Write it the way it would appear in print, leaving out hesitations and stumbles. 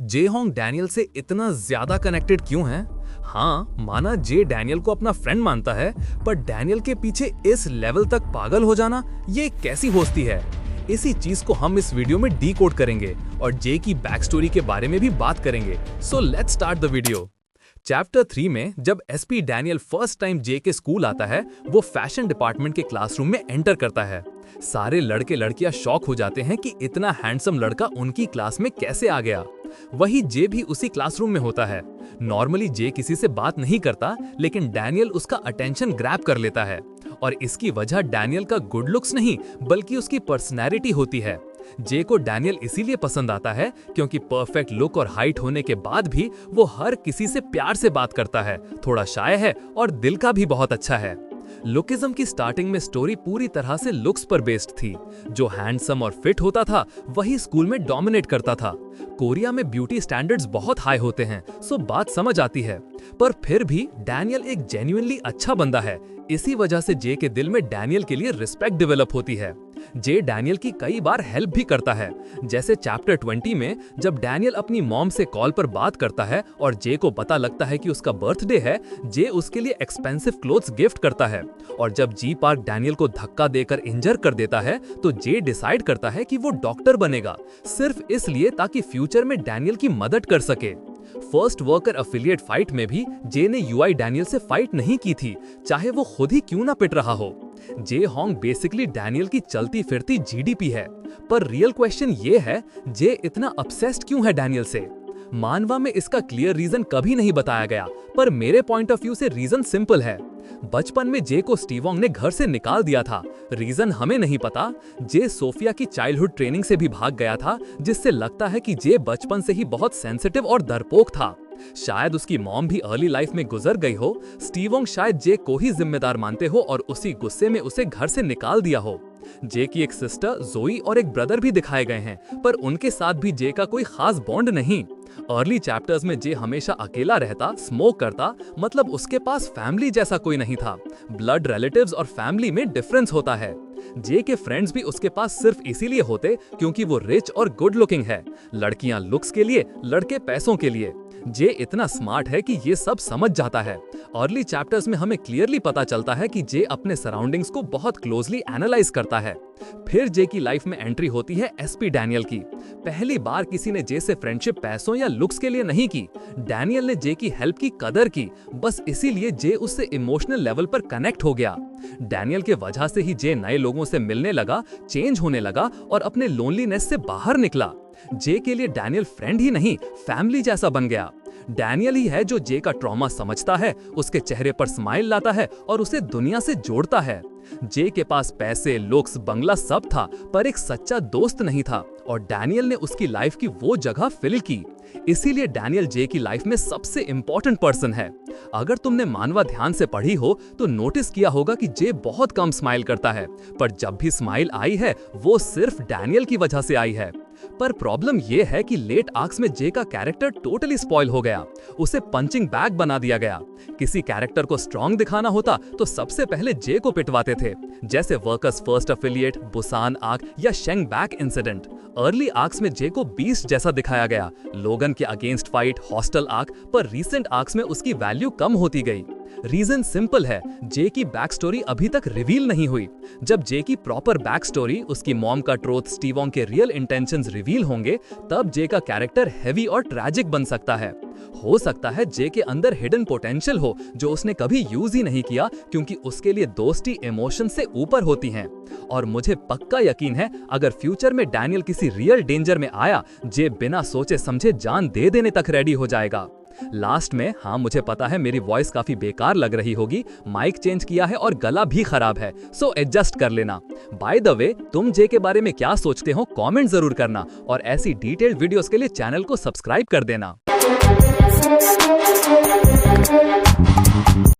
जे Hong Daniel से इतना ज्यादा कनेक्टेड क्यों है? हाँ, माना जे डैनियल को अपना फ्रेंड मानता है, पर डैनियल के पीछे इस लेवल तक पागल हो जाना ये कैसी होस्ती है? इसी चीज को हम इस वीडियो में डीकोड करेंगे और जे की बैक स्टोरी के बारे में भी बात करेंगे। So let's start the video. Chapter 3 में जब एसपी डैनियल फर्स्ट टाइम जे के स्कूल आता है, वो फैशन डिपार्टमेंट के क्लासरूम में एंटर करता है। सारे लड़के लड़कियां शॉक हो जाते हैं कि इतना हैंडसम लड़का उनकी क्लास में कैसे आ गया। वही जे भी उसी क्लासरूम में होता है। नॉर्मली जे किसी से बात नहीं करता, लेकिन डैनियल उसका अटेंशन ग्रैब कर लेता है और इसकी वजह डैनियल का गुड लुक्स नहीं बल्कि उसकी पर्सनैलिटी होती है। जे को डैनियल इसीलिए पसंद आता है क्योंकि परफेक्ट लुक और हाइट होने के बाद भी वो हर किसी से प्यार से बात करता है, थोड़ा शाय है और दिल का भी बहुत अच्छा है। लुकिज्म की स्टार्टिंग में स्टोरी पूरी तरह से लुक्स पर बेस्ड थी। जो हैंडसम और फिट होता था वही स्कूल में डोमिनेट करता था। कोरिया में ब्यूटी स्टैंडर्ड्स बहुत हाई होते हैं, सो बात समझ आती है। पर फिर भी डैनियल एक जेन्युइनली अच्छा बंदा है। इसी वजह से जे के दिल में डैनियल के लिए रिस्पेक्ट डेवलप होती है। जे डैनियल की कई बार हेल्प भी करता है, जैसे चैप्टर 20 में जब डैनियल अपनी मॉम से कॉल पर बात करता है और जे को पता लगता है कि उसका बर्थडे है। जे उसके लिए एक्सपेंसिव क्लोथ्स गिफ्ट करता है और जब जी पार्क डैनियल को धक्का देकर इंजर कर देता है तो जे डिसाइड करता है कि वो डॉक्टर बनेगा, सिर्फ इसलिए ताकि फ्यूचर में डैनियल की मदद कर सके। फर्स्ट वर्कर अफिलिएट फाइट में भी जे ने यूआई डैनियल से फाइट नहीं की थी, चाहे वो खुद ही क्यों ना पिट रहा हो। जे होंग बेसिकली डैनियल की चलती फिरती जीडीपी है। पर रियल क्वेश्चन ये है, जे इतना obsessed क्यों है डैनियल से? मानवा में इसका क्लियर रीजन कभी नहीं बताया गया, पर मेरे पॉइंट ऑफ व्यू से रीजन सिंपल है। बचपन में जे को स्टीवोंग ने घर से निकाल दिया था। रीजन हमें नहीं पता। जे सोफिया की चाइल्डहुड ट्रेनिंग से भी भाग गया था, जिससे लगता है कि जे बचपन से ही बहुत सेंसिटिव और डरपोक था। शायद उसकी मॉम भी अर्ली लाइफ में गुजर गई हो। स्टीवोंग शायद जे को ही जिम्मेदार मानते हो और उसी गुस्से में उसे घर से निकाल दिया हो। जे की एक सिस्टर जोई और एक ब्रदर भी दिखाए गए हैं, पर उनके साथ भी जे का कोई खास बॉन्ड नहीं। अर्ली चैप्टर्स में जे हमेशा अकेला रहता, स्मोक करता, मतलब उसके पास फैमिली जैसा कोई नहीं था। ब्लड रिलेटिव्स और फैमिली में डिफरेंस होता है। जे के फ्रेंड्स भी उसके पास सिर्फ इसीलिए होते क्योंकि वो रिच और गुड लुकिंग है। लड़कियां लुक्स के लिए, लड़के पैसों के लिए। जे इतना स्मार्ट है कि ये सब समझ जाता है। अर्ली चैप्टर्स में हमें क्लियरली पता चलता है कि जे अपने सराउंडिंग्स को बहुत क्लोजली एनालाइज करता है। फिर जे की लाइफ में एंट्री होती है एसपी डैनियल की। पहली बार किसी ने जे से फ्रेंडशिप पैसों या लुक्स के लिए नहीं की। डैनियल ने जे की हेल्प की कदर की, बस इसीलिए जे उससे इमोशनल लेवल पर कनेक्ट हो गया। डैनियल के वजह से ही जे नए लोगों से मिलने लगा, चेंज होने लगा और अपने लोनलीनेस से बाहर निकला। जे के लिए डैनियल फ्रेंड ही नहीं, फैमिली जैसा बन गया। डैनियल ही है जो जे का ट्रॉमा समझता है, उसके चेहरे पर स्माइल लाता है और उसे दुनिया से जोड़ता है। जे के पास पैसे, लुक्स, बंगला सब था, पर एक सच्चा दोस्त नहीं था और डैनियल ने उसकी लाइफ की वो जगह फिल की। इसीलिए डैनियल जे की लाइफ में सबसे इंपॉर्टेंट पर्सन है। अगर तुमने मानवा ध्यान से पढ़ी हो तो नोटिस किया होगा कि जे बहुत कम स्माइल करता है, पर जब भी स्माइल आई है वो सिर्फ डैनियल की वजह से आई है। पर प्रॉब्लम ये है कि लेट आर्क्स में जे का कैरेक्टर टोटली स्पॉइल हो गया। उसे पंचिंग बैग बना दिया गया। किसी कैरेक्टर को स्ट्रॉन्ग दिखाना होता तो सबसे पहले जे को पिटवाते थे, जैसे workers first affiliate, Busan arc या शेंग बैक इंसिडेंट। अर्ली आर्क्स में जे को बीस्ट जैसा दिखाया गया, लोगन के अगेंस्ट फाइट, हॉस्टल आर्क, पर रीसेंट आर्क्स में उसकी वैल्यू कम होती गई। रीजन सिंपल है, जे की बैक स्टोरी अभी तक रिवील नहीं हुई। जब जे की प्रॉपर बैक स्टोरी, उसकी मॉम का ट्रूथ, स्टीवोंग के रियल इंटेंशंस रिवील होंगे, तब जे का कैरेक्टर हैवी और ट्रैजिक बन सकता है। हो सकता है जे के अंदर हिडन पोटेंशियल हो जो उसने कभी यूज ही नहीं किया, क्योंकि उसके लिए दोस्ती इमोशन से ऊपर होती हैं। और मुझे पक्का यकीन है, अगर फ्यूचर में डैनियल किसी रियल डेंजर में आया, जे बिना सोचे समझे जान दे देने तक रेडी हो जाएगा। लास्ट में, हाँ मुझे पता है मेरी वॉइस काफी बेकार लग रही होगी, माइक चेंज किया है और गला भी खराब है, सो एडजस्ट कर लेना। बाय द वे, तुम जे के बारे में क्या सोचते हो कमेंट जरूर करना और ऐसी डिटेल्ड वीडियोस के लिए चैनल को सब्सक्राइब कर देना।